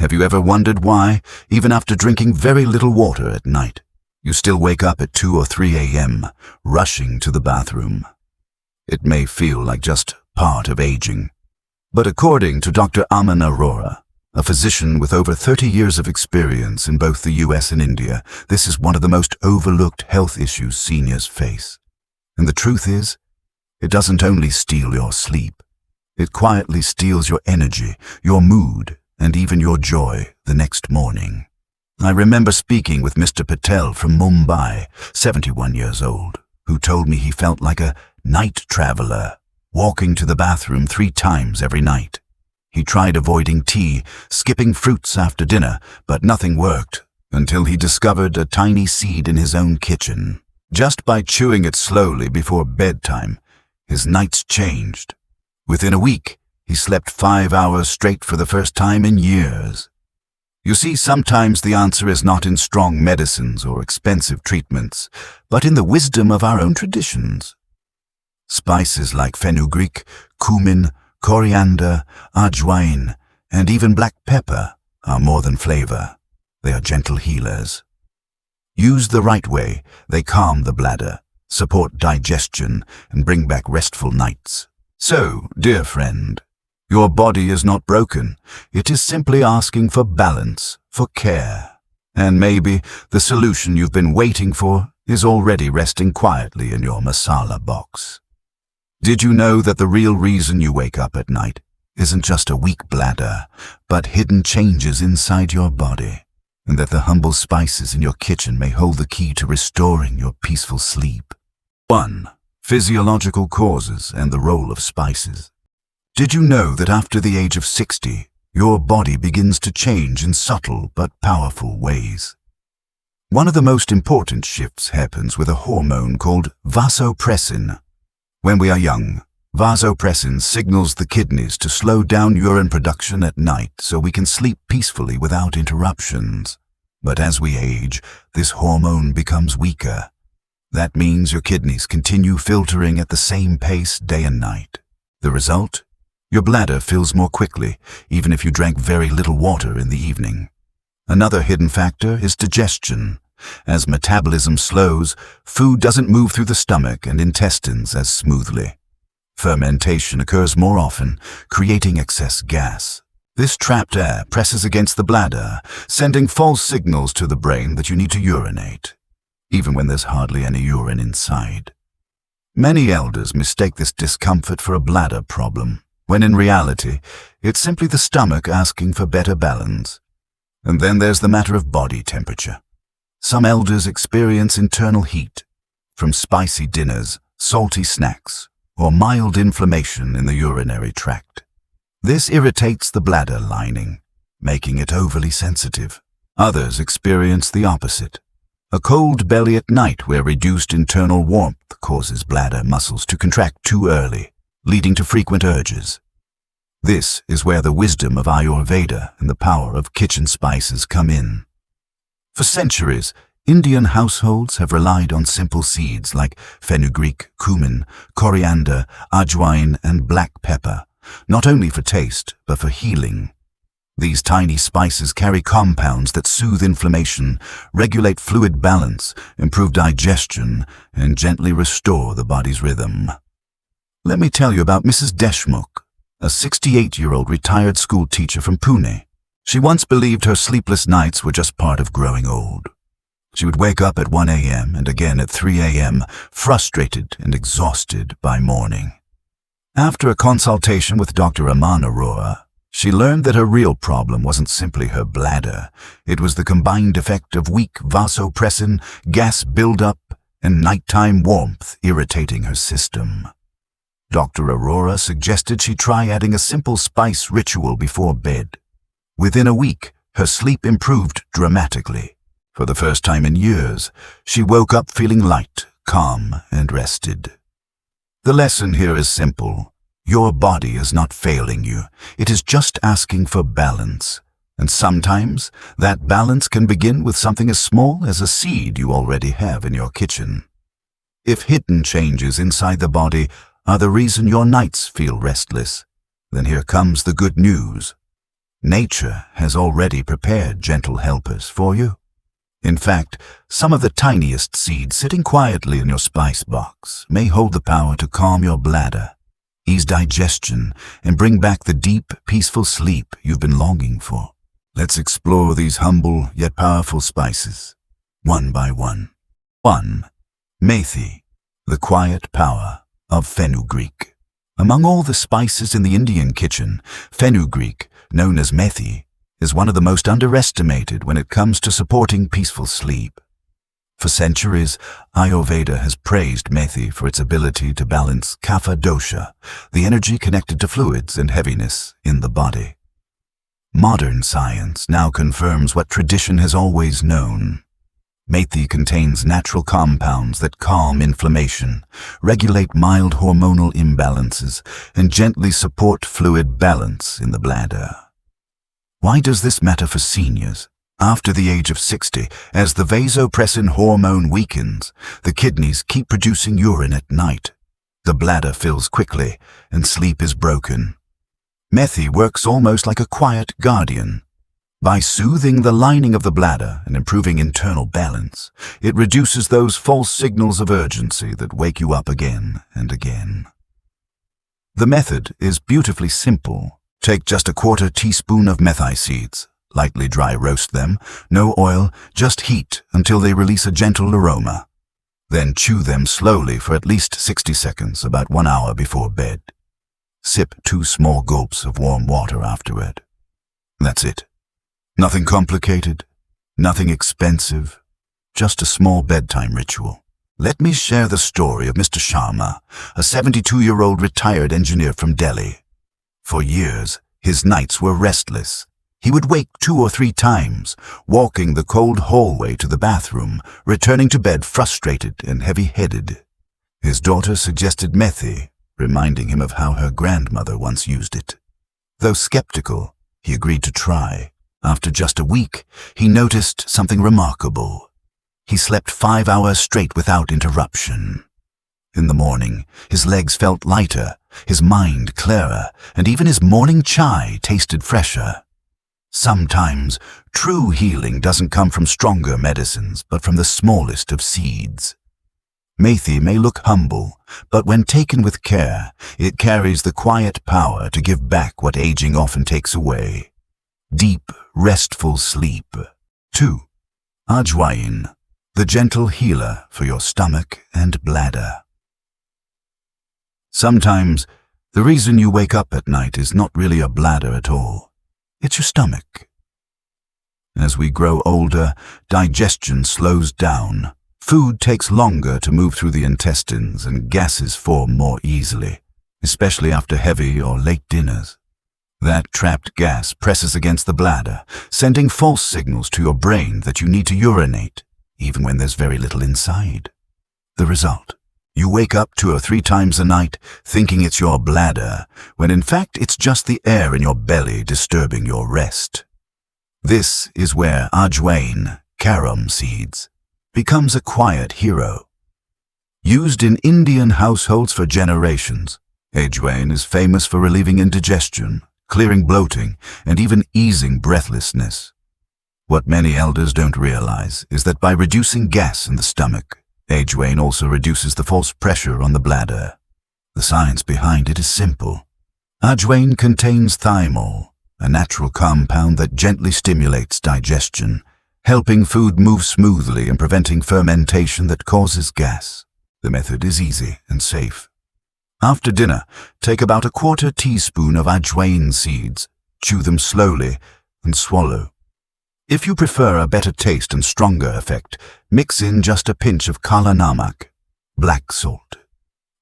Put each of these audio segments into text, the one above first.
Have you ever wondered why, even after drinking very little water at night, you still wake up at 2 or 3 a.m., rushing to the bathroom? It may feel like just part of aging, but according to Dr. Aman Arora, a physician with over 30 years of experience in both the US and India, this is one of the most overlooked health issues seniors face. And the truth is, it doesn't only steal your sleep, it quietly steals your energy, your mood, and even your joy the next morning. I remember speaking with Mr. Patel from Mumbai, 71 years old, who told me he felt like a night traveler, walking to the bathroom 3 times every night. He tried avoiding tea, skipping fruits after dinner, but nothing worked until he discovered a tiny seed in his own kitchen. Just by chewing it slowly before bedtime, his nights changed. Within a week, he slept 5 hours straight for the first time in years. You see, sometimes the answer is not in strong medicines or expensive treatments, but in the wisdom of our own traditions. Spices like fenugreek, cumin, coriander, Ajwain, and even black pepper are more than flavor. They are gentle healers. Used the right way, they calm the bladder, support digestion, and bring back restful nights. So, dear friend, your body is not broken. It is simply asking for balance, for care. And maybe the solution you've been waiting for is already resting quietly in your masala box. Did you know that the real reason you wake up at night isn't just a weak bladder, but hidden changes inside your body, and that the humble spices in your kitchen may hold the key to restoring your peaceful sleep? 1. Physiological causes and the role of spices. Did you know that after the age of 60, your body begins to change in subtle but powerful ways? One of the most important shifts happens with a hormone called vasopressin. When we are young, vasopressin signals the kidneys to slow down urine production at night so we can sleep peacefully without interruptions. But as we age, this hormone becomes weaker. That means your kidneys continue filtering at the same pace day and night. The result? Your bladder fills more quickly, even if you drank very little water in the evening. Another hidden factor is digestion. As metabolism slows, food doesn't move through the stomach and intestines as smoothly. Fermentation occurs more often, creating excess gas. This trapped air presses against the bladder, sending false signals to the brain that you need to urinate, even when there's hardly any urine inside. Many elders mistake this discomfort for a bladder problem, when in reality, it's simply the stomach asking for better balance. And then there's the matter of body temperature. Some elders experience internal heat from spicy dinners, salty snacks, or mild inflammation in the urinary tract. This irritates the bladder lining, making it overly sensitive. Others experience the opposite. A cold belly at night where reduced internal warmth causes bladder muscles to contract too early, leading to frequent urges. This is where the wisdom of Ayurveda and the power of kitchen spices come in. For centuries, Indian households have relied on simple seeds like fenugreek, cumin, coriander, ajwain, and black pepper, not only for taste, but for healing. These tiny spices carry compounds that soothe inflammation, regulate fluid balance, improve digestion, and gently restore the body's rhythm. Let me tell you about Mrs. Deshmukh, a 68-year-old retired school teacher from Pune. She once believed her sleepless nights were just part of growing old. She would wake up at 1 a.m. and again at 3 a.m., frustrated and exhausted by morning. After a consultation with Dr. Aman Arora, she learned that her real problem wasn't simply her bladder. It was the combined effect of weak vasopressin, gas buildup, and nighttime warmth irritating her system. Dr. Arora suggested she try adding a simple spice ritual before bed. Within a week, her sleep improved dramatically. For the first time in years, she woke up feeling light, calm, and rested. The lesson here is simple. Your body is not failing you. It is just asking for balance. And sometimes, that balance can begin with something as small as a seed you already have in your kitchen. If hidden changes inside the body are the reason your nights feel restless, then here comes the good news. Nature has already prepared gentle helpers for you. In fact, some of the tiniest seeds sitting quietly in your spice box may hold the power to calm your bladder, ease digestion, and bring back the deep, peaceful sleep you've been longing for. Let's explore these humble yet powerful spices, one by one. 1. Methi, the quiet power of Fenugreek. Among all the spices in the Indian kitchen, Fenugreek, known as Methi, is one of the most underestimated when it comes to supporting peaceful sleep. For centuries, Ayurveda has praised Methi for its ability to balance kapha dosha, the energy connected to fluids and heaviness in the body. Modern science now confirms what tradition has always known. Methi contains natural compounds that calm inflammation, regulate mild hormonal imbalances, and gently support fluid balance in the bladder. Why does this matter for seniors? After the age of 60, as the vasopressin hormone weakens, the kidneys keep producing urine at night. The bladder fills quickly, and sleep is broken. Methi works almost like a quiet guardian. By soothing the lining of the bladder and improving internal balance, it reduces those false signals of urgency that wake you up again and again. The method is beautifully simple. Take just a quarter teaspoon of methi seeds, lightly dry roast them, no oil, just heat until they release a gentle aroma. Then chew them slowly for at least 60 seconds, about 1 hour before bed. Sip 2 small gulps of warm water afterward. That's it. Nothing complicated, nothing expensive, just a small bedtime ritual. Let me share the story of Mr. Sharma, a 72-year-old retired engineer from Delhi. For years, his nights were restless. He would wake 2 or 3 times, walking the cold hallway to the bathroom, returning to bed frustrated and heavy-headed. His daughter suggested Methi, reminding him of how her grandmother once used it. Though skeptical, he agreed to try. After just a week, he noticed something remarkable. He slept 5 hours straight without interruption. In the morning, his legs felt lighter, his mind clearer, and even his morning chai tasted fresher. Sometimes, true healing doesn't come from stronger medicines, but from the smallest of seeds. Methi may look humble, but when taken with care, it carries the quiet power to give back what aging often takes away. Deep, restful sleep. 2. Ajwain, the gentle healer for your stomach and bladder. Sometimes, the reason you wake up at night is not really a bladder at all. It's your stomach. As we grow older, digestion slows down. Food takes longer to move through the intestines and gases form more easily, especially after heavy or late dinners. That trapped gas presses against the bladder, sending false signals to your brain that you need to urinate, even when there's very little inside. The result? You wake up 2 or 3 times a night thinking it's your bladder, when in fact it's just the air in your belly disturbing your rest. This is where Ajwain, carom seeds, becomes a quiet hero. Used in Indian households for generations, Ajwain is famous for relieving indigestion, clearing bloating, and even easing breathlessness. What many elders don't realize is that by reducing gas in the stomach, Ajwain also reduces the false pressure on the bladder. The science behind it is simple. Ajwain contains thymol, a natural compound that gently stimulates digestion, helping food move smoothly and preventing fermentation that causes gas. The method is easy and safe. After dinner, take about a quarter teaspoon of Ajwain seeds, chew them slowly, and swallow. If you prefer a better taste and stronger effect, mix in just a pinch of kala namak, black salt.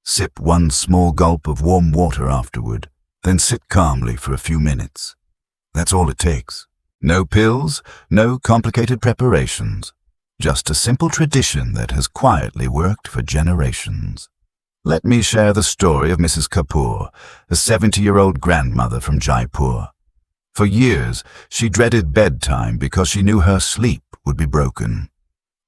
Sip 1 small gulp of warm water afterward, then sit calmly for a few minutes. That's all it takes. No pills, no complicated preparations. Just a simple tradition that has quietly worked for generations. Let me share the story of Mrs. Kapoor, a 70-year-old grandmother from Jaipur. For years, she dreaded bedtime because she knew her sleep would be broken.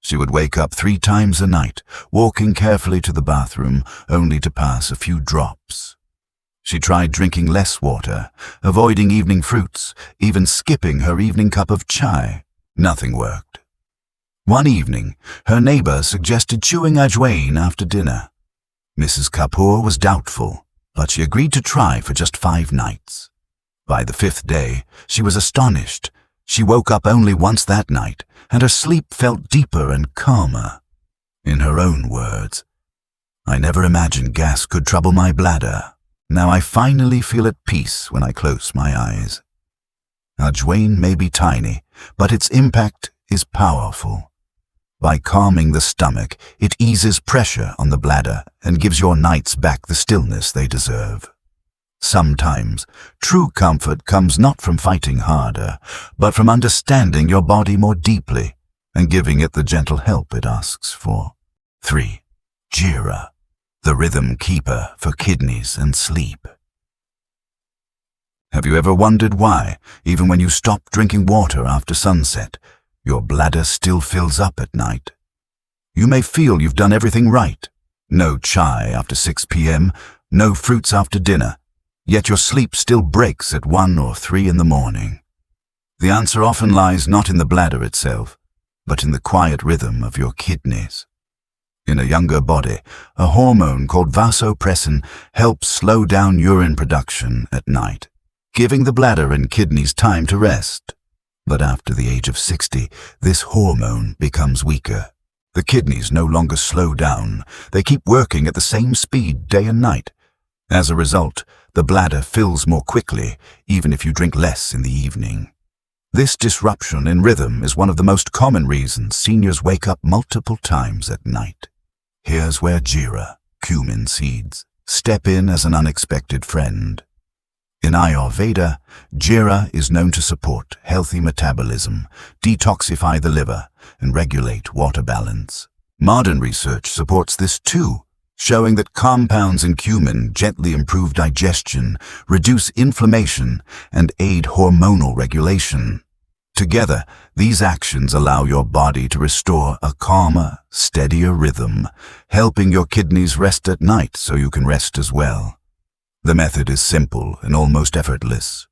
She would wake up 3 times a night, walking carefully to the bathroom, only to pass a few drops. She tried drinking less water, avoiding evening fruits, even skipping her evening cup of chai. Nothing worked. One evening, her neighbor suggested chewing Ajwain after dinner. Mrs. Kapoor was doubtful, but she agreed to try for just 5 nights. By the 5th day, she was astonished. She woke up only once that night, and her sleep felt deeper and calmer. In her own words, "I never imagined gas could trouble my bladder. Now I finally feel at peace when I close my eyes." Ajwain may be tiny, but its impact is powerful. By calming the stomach, it eases pressure on the bladder and gives your nights back the stillness they deserve. Sometimes, true comfort comes not from fighting harder, but from understanding your body more deeply and giving it the gentle help it asks for. 3. Jeera, the rhythm keeper for kidneys and sleep. Have you ever wondered why, even when you stop drinking water after sunset, your bladder still fills up at night? You may feel you've done everything right. No chai after 6 p.m., no fruits after dinner, yet your sleep still breaks at 1 or 3 in the morning. The answer often lies not in the bladder itself, but in the quiet rhythm of your kidneys. In a younger body, a hormone called vasopressin helps slow down urine production at night, giving the bladder and kidneys time to rest. But after the age of 60, this hormone becomes weaker. The kidneys no longer slow down. They keep working at the same speed day and night. As a result, the bladder fills more quickly, even if you drink less in the evening. This disruption in rhythm is one of the most common reasons seniors wake up multiple times at night. Here's where Jeera, cumin seeds, step in as an unexpected friend. In Ayurveda, Jeera is known to support healthy metabolism, detoxify the liver, and regulate water balance. Modern research supports this too, showing that compounds in cumin gently improve digestion, reduce inflammation, and aid hormonal regulation. Together, these actions allow your body to restore a calmer, steadier rhythm, helping your kidneys rest at night so you can rest as well. The method is simple and almost effortless.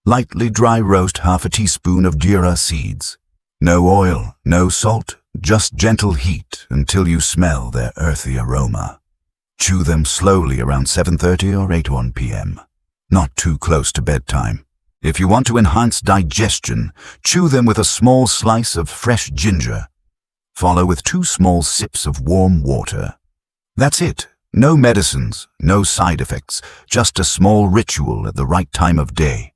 Lightly dry roast half a teaspoon of Jeera seeds. No oil, no salt, just gentle heat until you smell their earthy aroma. Chew them slowly around 7:30 or 8:01 p.m. Not too close to bedtime. If you want to enhance digestion, chew them with a small slice of fresh ginger. Follow with 2 small sips of warm water. That's it. No medicines, no side effects, just a small ritual at the right time of day.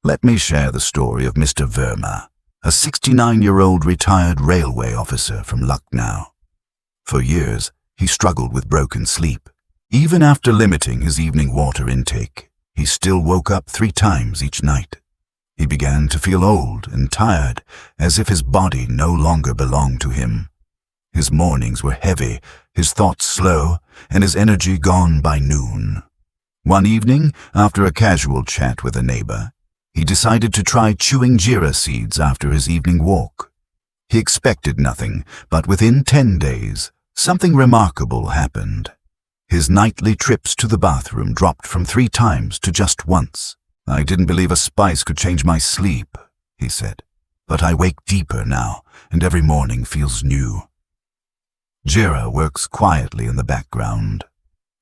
Let me share the story of Mr. Verma, a 69-year-old retired railway officer from Lucknow. For years, he struggled with broken sleep. Even after limiting his evening water intake, he still woke up 3 times each night. He began to feel old and tired, as if his body no longer belonged to him. His mornings were heavy, his thoughts slow, and his energy gone by noon. One evening, after a casual chat with a neighbor, he decided to try chewing Jeera seeds after his evening walk. He expected nothing, but within 10 days, something remarkable happened. His nightly trips to the bathroom dropped from 3 times to just once. "I didn't believe a spice could change my sleep," he said, "but I wake deeper now, and every morning feels new." Jeera works quietly in the background.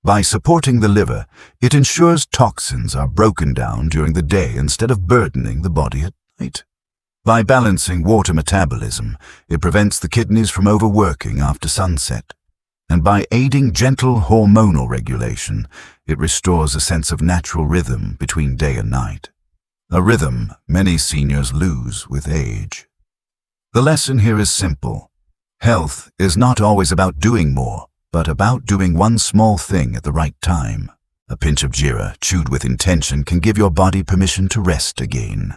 By supporting the liver, it ensures toxins are broken down during the day instead of burdening the body at night. By balancing water metabolism, it prevents the kidneys from overworking after sunset. And by aiding gentle hormonal regulation, it restores a sense of natural rhythm between day and night. A rhythm many seniors lose with age. The lesson here is simple. Health is not always about doing more, but about doing one small thing at the right time. A pinch of Jeera, chewed with intention, can give your body permission to rest again.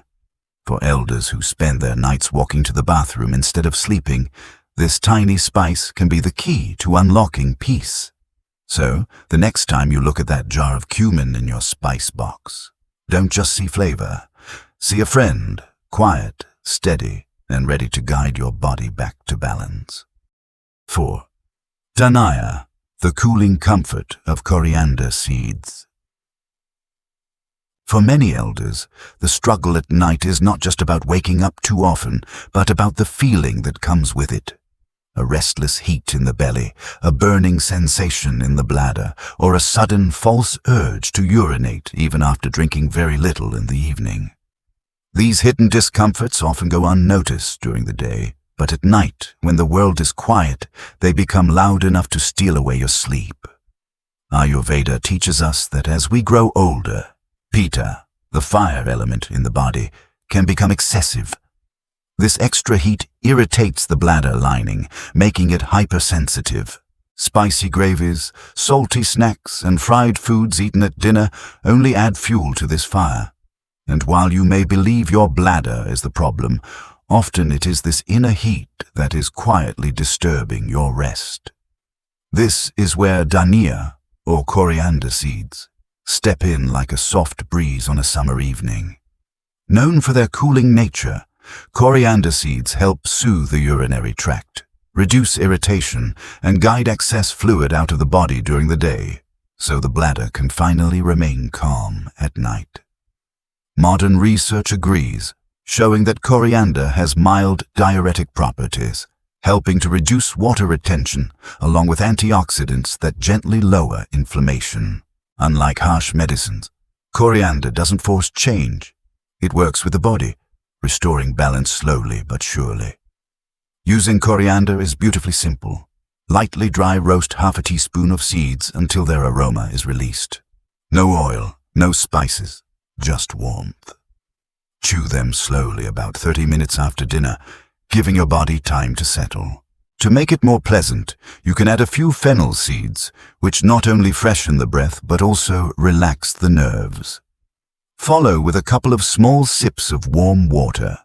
For elders who spend their nights walking to the bathroom instead of sleeping, this tiny spice can be the key to unlocking peace. So, the next time you look at that jar of cumin in your spice box, don't just see flavor. See a friend, quiet, steady, and ready to guide your body back to balance. 4. Dhaniya, the cooling comfort of coriander seeds. For many elders, the struggle at night is not just about waking up too often, but about the feeling that comes with it. A restless heat in the belly, a burning sensation in the bladder, or a sudden false urge to urinate even after drinking very little in the evening. These hidden discomforts often go unnoticed during the day, but at night, when the world is quiet, they become loud enough to steal away your sleep. Ayurveda teaches us that as we grow older, Pitta, the fire element in the body, can become excessive. This extra heat irritates the bladder lining, making it hypersensitive. Spicy gravies, salty snacks, and fried foods eaten at dinner only add fuel to this fire. And while you may believe your bladder is the problem, often it is this inner heat that is quietly disturbing your rest. This is where Dhaniya, or coriander seeds, step in like a soft breeze on a summer evening. Known for their cooling nature, coriander seeds help soothe the urinary tract, reduce irritation, and guide excess fluid out of the body during the day, so the bladder can finally remain calm at night. Modern research agrees, showing that coriander has mild diuretic properties, helping to reduce water retention along with antioxidants that gently lower inflammation. Unlike harsh medicines, coriander doesn't force change. It works with the body, restoring balance slowly but surely. Using coriander is beautifully simple. Lightly dry roast half a teaspoon of seeds until their aroma is released. No oil, no spices, just warmth. Chew them slowly about 30 minutes after dinner, giving your body time to settle. To make it more pleasant, you can add a few fennel seeds, which not only freshen the breath but also relax the nerves. Follow with a couple of small sips of warm water,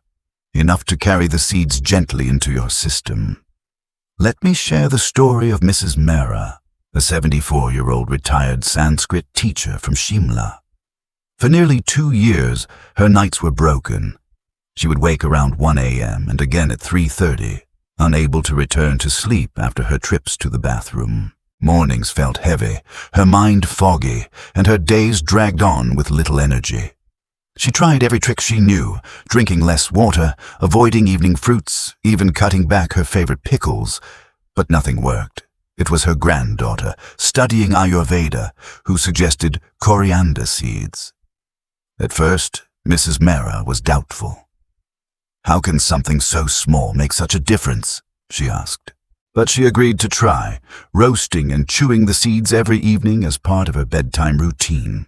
enough to carry the seeds gently into your system. Let me share the story of Mrs. Mehra, a 74-year-old retired Sanskrit teacher from Shimla. For nearly 2 years, her nights were broken. She would wake around 1 a.m. and again at 3:30, unable to return to sleep after her trips to the bathroom. Mornings felt heavy, her mind foggy, and her days dragged on with little energy. She tried every trick she knew, drinking less water, avoiding evening fruits, even cutting back her favorite pickles, but nothing worked. It was her granddaughter, studying Ayurveda, who suggested coriander seeds. At first, Mrs. Mehra was doubtful. "How can something so small make such a difference?" she asked. But she agreed to try, roasting and chewing the seeds every evening as part of her bedtime routine.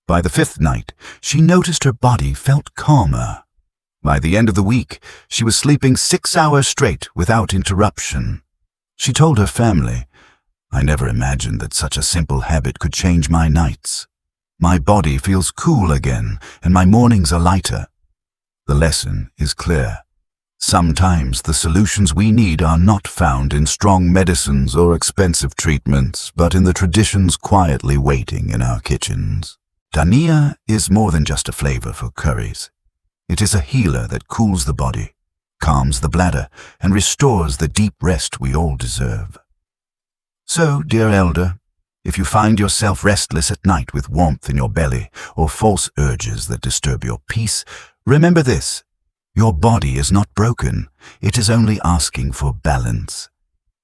By the 5th night, she noticed her body felt calmer. By the end of the week, she was sleeping 6 hours straight without interruption. She told her family, "I never imagined that such a simple habit could change my nights. My body feels cool again, and my mornings are lighter." The lesson is clear. Sometimes the solutions we need are not found in strong medicines or expensive treatments, but in the traditions quietly waiting in our kitchens. Dhaniya is more than just a flavor for curries. It is a healer that cools the body, calms the bladder, and restores the deep rest we all deserve. So, dear elder, if you find yourself restless at night with warmth in your belly or false urges that disturb your peace, remember this: your body is not broken, it is only asking for balance.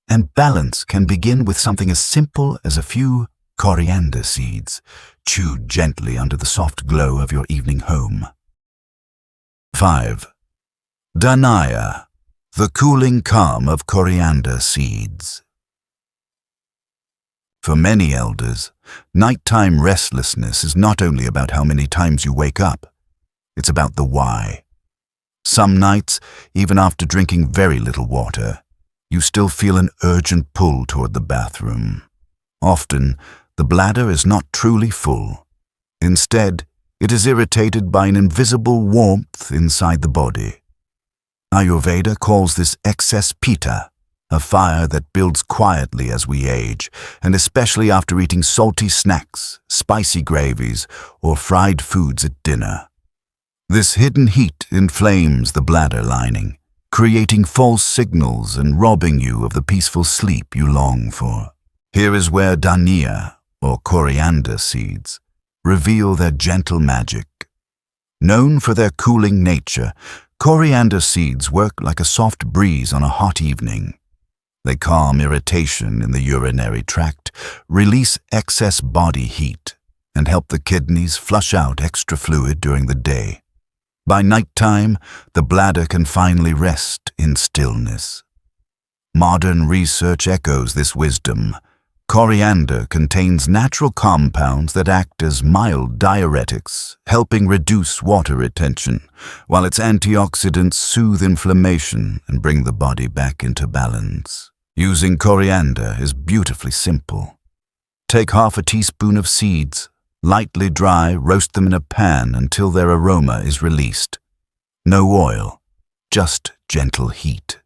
And balance can begin with something as simple as a few coriander seeds, chewed gently under the soft glow of your evening home. 5. Dhaniya, the cooling calm of coriander seeds. For many elders, nighttime restlessness is not only about how many times you wake up, it's about the why. Some nights, even after drinking very little water, you still feel an urgent pull toward the bathroom. Often, the bladder is not truly full. Instead, it is irritated by an invisible warmth inside the body. Ayurveda calls this excess pitta, a fire that builds quietly as we age, and especially after eating salty snacks, spicy gravies, or fried foods at dinner. This hidden heat inflames the bladder lining, creating false signals and robbing you of the peaceful sleep you long for. Here is where Dhaniya, or coriander seeds, reveal their gentle magic. Known for their cooling nature, coriander seeds work like a soft breeze on a hot evening. They calm irritation in the urinary tract, release excess body heat, and help the kidneys flush out extra fluid during the day. By nighttime, the bladder can finally rest in stillness. Modern research echoes this wisdom. Coriander contains natural compounds that act as mild diuretics, helping reduce water retention, while its antioxidants soothe inflammation and bring the body back into balance. Using coriander is beautifully simple. Take half a teaspoon of seeds, lightly dry, roast them in a pan until their aroma is released. No oil, just gentle heat.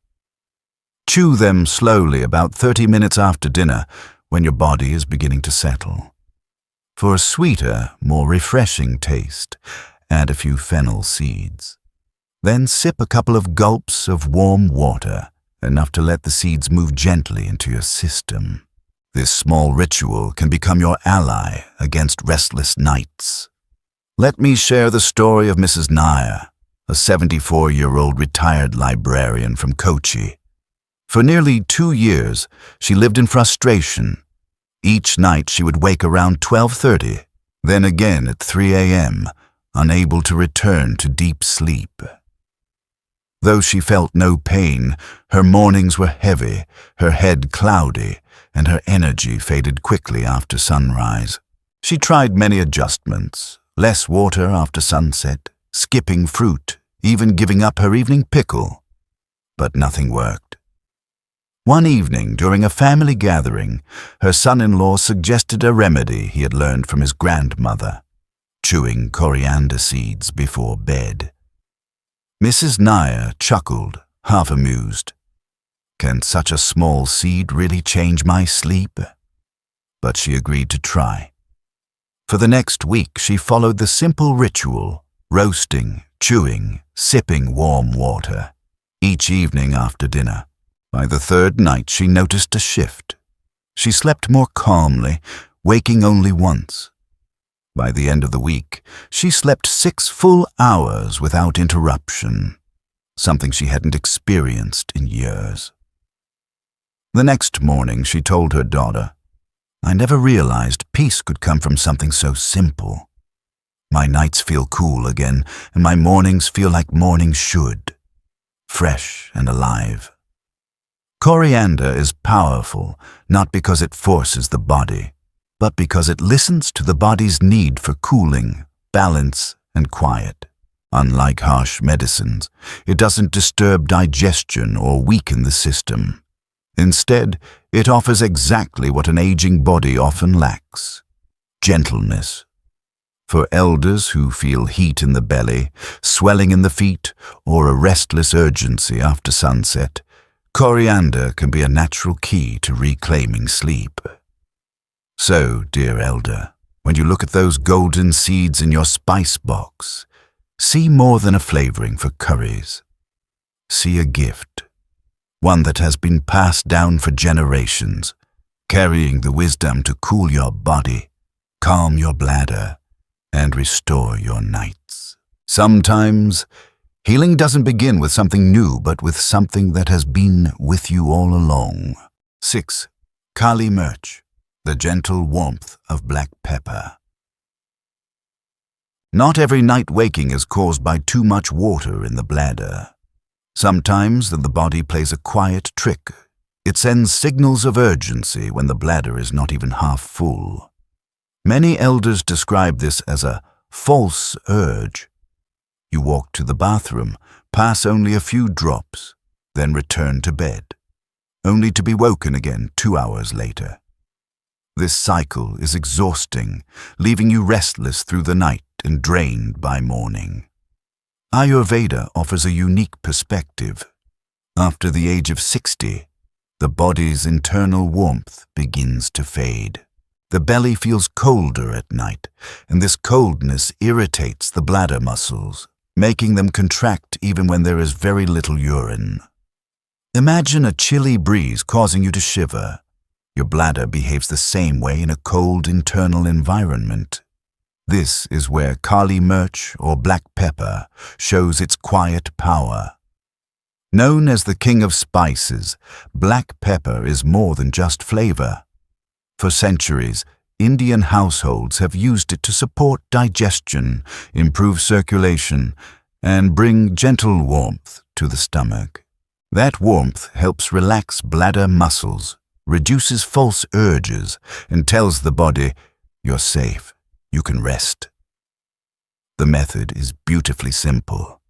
Chew them slowly about 30 minutes after dinner, when your body is beginning to settle. For a sweeter, more refreshing taste, add a few fennel seeds. Then sip a couple of gulps of warm water, enough to let the seeds move gently into your system. This small ritual can become your ally against restless nights. Let me share the story of Mrs. Dhaniya, a 74-year-old retired librarian from Kochi. For nearly 2 years, she lived in frustration. Each night she would wake around 12:30, then again at 3 a.m., unable to return to deep sleep. Though she felt no pain, her mornings were heavy, her head cloudy, and her energy faded quickly after sunrise. She tried many adjustments: less water after sunset, skipping fruit, even giving up her evening pickle. But nothing worked. One evening, during a family gathering, her son-in-law suggested a remedy he had learned from his grandmother: chewing coriander seeds before bed. Mrs. Dhaniya chuckled, half amused. Can such a small seed really change my sleep? But she agreed to try. For the next week, she followed the simple ritual: roasting, chewing, sipping warm water, each evening after dinner. By the third night, she noticed a shift. She slept more calmly, waking only once. By the end of the week, she slept 6 full hours without interruption, something she hadn't experienced in years. The next morning, she told her daughter, "I never realized peace could come from something so simple. My nights feel cool again, and my mornings feel like mornings should, fresh and alive." Coriander is powerful, not because it forces the body, but because it listens to the body's need for cooling, balance, and quiet. Unlike harsh medicines, it doesn't disturb digestion or weaken the system. Instead, it offers exactly what an aging body often lacks: gentleness. For elders who feel heat in the belly, swelling in the feet, or a restless urgency after sunset, coriander can be a natural key to reclaiming sleep. So, dear elder, when you look at those golden seeds in your spice box, see more than a flavoring for curries. See a gift, one that has been passed down for generations, carrying the wisdom to cool your body, calm your bladder, and restore your nights. Sometimes, healing doesn't begin with something new, but with something that has been with you all along. 6. Kali Mirch, the gentle warmth of black pepper. Not every night waking is caused by too much water in the bladder. Sometimes the body plays a quiet trick. It sends signals of urgency when the bladder is not even half full. Many elders describe this as a false urge. You walk to the bathroom, pass only a few drops, then return to bed, only to be woken again 2 hours later. This cycle is exhausting, leaving you restless through the night and drained by morning. Ayurveda offers a unique perspective. After the age of 60, the body's internal warmth begins to fade. The belly feels colder at night, and this coldness irritates the bladder muscles, making them contract even when there is very little urine. Imagine a chilly breeze causing you to shiver. Your bladder behaves the same way in a cold internal environment. This is where Kali Mirch or black pepper shows its quiet power. Known as the king of spices, black pepper is more than just flavor. For centuries, Indian households have used it to support digestion, improve circulation, and bring gentle warmth to the stomach. That warmth helps relax bladder muscles, reduces false urges, and tells the body, "You're safe, you can rest." The method is beautifully simple.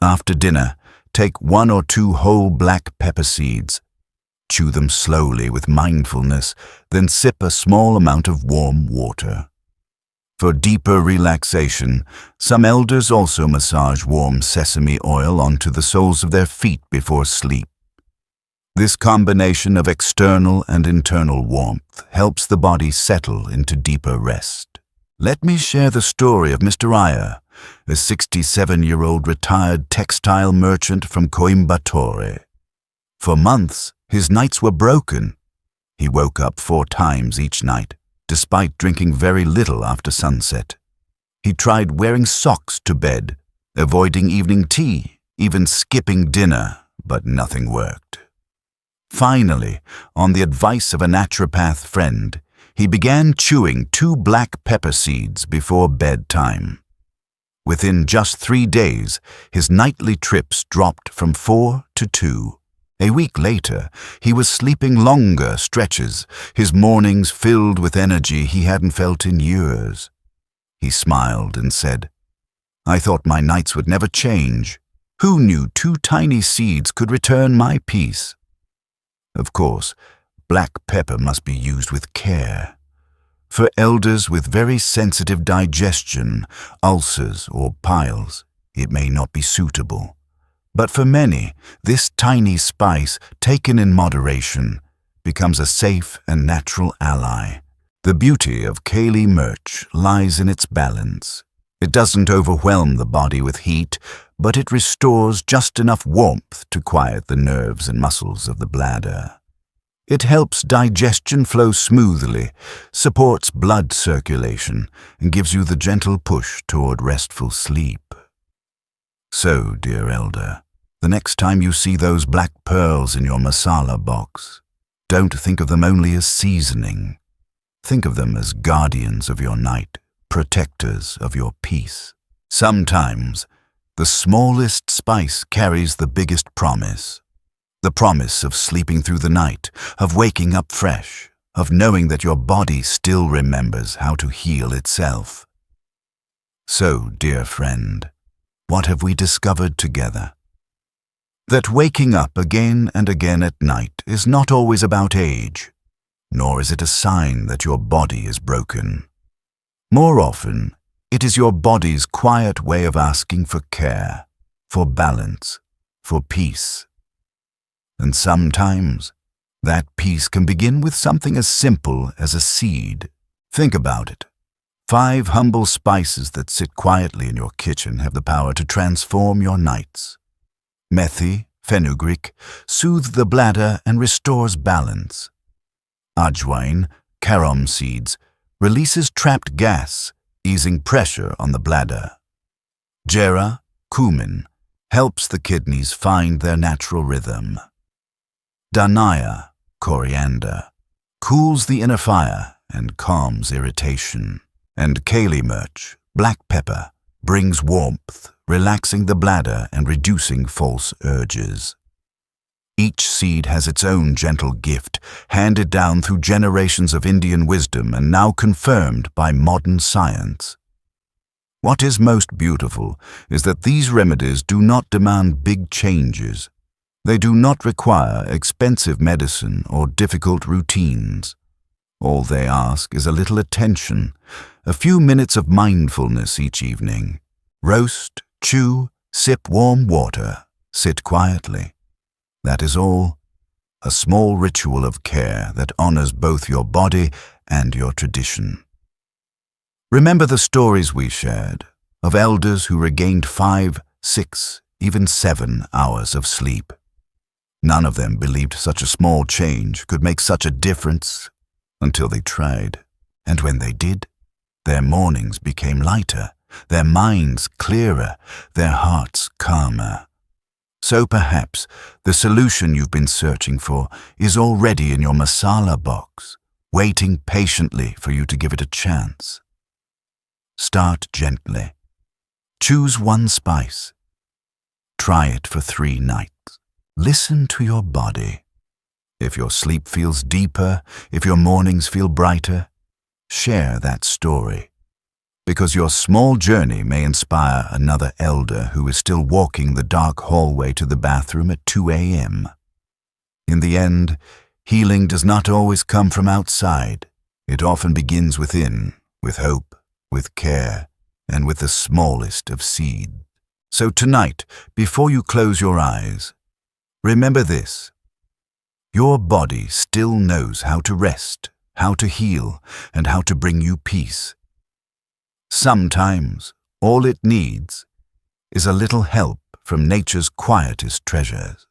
After dinner, take 1 or 2 whole black pepper seeds. Chew them slowly with mindfulness, then sip a small amount of warm water. For deeper relaxation, some elders also massage warm sesame oil onto the soles of their feet before sleep. This combination of external and internal warmth helps the body settle into deeper rest. Let me share the story of Mr. Iyer, a 67-year-old retired textile merchant from Coimbatore. For months, his nights were broken. He woke up 4 times each night, despite drinking very little after sunset. He tried wearing socks to bed, avoiding evening tea, even skipping dinner, but nothing worked. Finally, on the advice of a naturopath friend, he began chewing 2 black pepper seeds before bedtime. Within just 3 days, his nightly trips dropped from 4 to 2. A week later, he was sleeping longer stretches, his mornings filled with energy he hadn't felt in years. He smiled and said, "I thought my nights would never change. Who knew 2 tiny seeds could return my peace?" Of course, black pepper must be used with care. For elders with very sensitive digestion, ulcers or piles, it may not be suitable. But for many, this tiny spice, taken in moderation, becomes a safe and natural ally. The beauty of Kali Mirch lies in its balance. It doesn't overwhelm the body with heat, but it restores just enough warmth to quiet the nerves and muscles of the bladder. It helps digestion flow smoothly, supports blood circulation, and gives you the gentle push toward restful sleep. So, dear elder, the next time you see those black pearls in your masala box, don't think of them only as seasoning. Think of them as guardians of your night, protectors of your peace. Sometimes, the smallest spice carries the biggest promise. The promise of sleeping through the night, of waking up fresh, of knowing that your body still remembers how to heal itself. So, dear friend, what have we discovered together? That waking up again and again at night is not always about age, nor is it a sign that your body is broken. More often, it is your body's quiet way of asking for care, for balance, for peace. And sometimes, that peace can begin with something as simple as a seed. Think about it. 5 humble spices that sit quietly in your kitchen have the power to transform your nights. Methi, Fenugreek, soothes the bladder and restores balance. Ajwain, carom seeds, releases trapped gas, easing pressure on the bladder. Jeera, cumin, helps the kidneys find their natural rhythm. Dhaniya, coriander, cools the inner fire and calms irritation. And Kali Mirch, black pepper, brings warmth, relaxing the bladder and reducing false urges. Each seed has its own gentle gift, handed down through generations of Indian wisdom and now confirmed by modern science. What is most beautiful is that these remedies do not demand big changes. They do not require expensive medicine or difficult routines. All they ask is a little attention, a few minutes of mindfulness each evening. Roast, chew, sip warm water, sit quietly. That is all, a small ritual of care that honors both your body and your tradition. Remember the stories we shared of elders who regained 5, 6, even 7 hours of sleep. None of them believed such a small change could make such a difference until they tried. And when they did, Their mornings became lighter, their minds clearer, their hearts calmer. So perhaps the solution you've been searching for is already in your masala box, waiting patiently for you to give it a chance. Start gently. Choose one spice. Try it for 3 nights. Listen to your body. If your sleep feels deeper, if your mornings feel brighter, share that story. Because your small journey may inspire another elder who is still walking the dark hallway to the bathroom at 2 a.m. In the end, healing does not always come from outside. It often begins within, with hope, with care, and with the smallest of seeds. So tonight, before you close your eyes, remember this. Your body still knows how to rest, how to heal, and how to bring you peace. Sometimes, all it needs is a little help from nature's quietest treasures.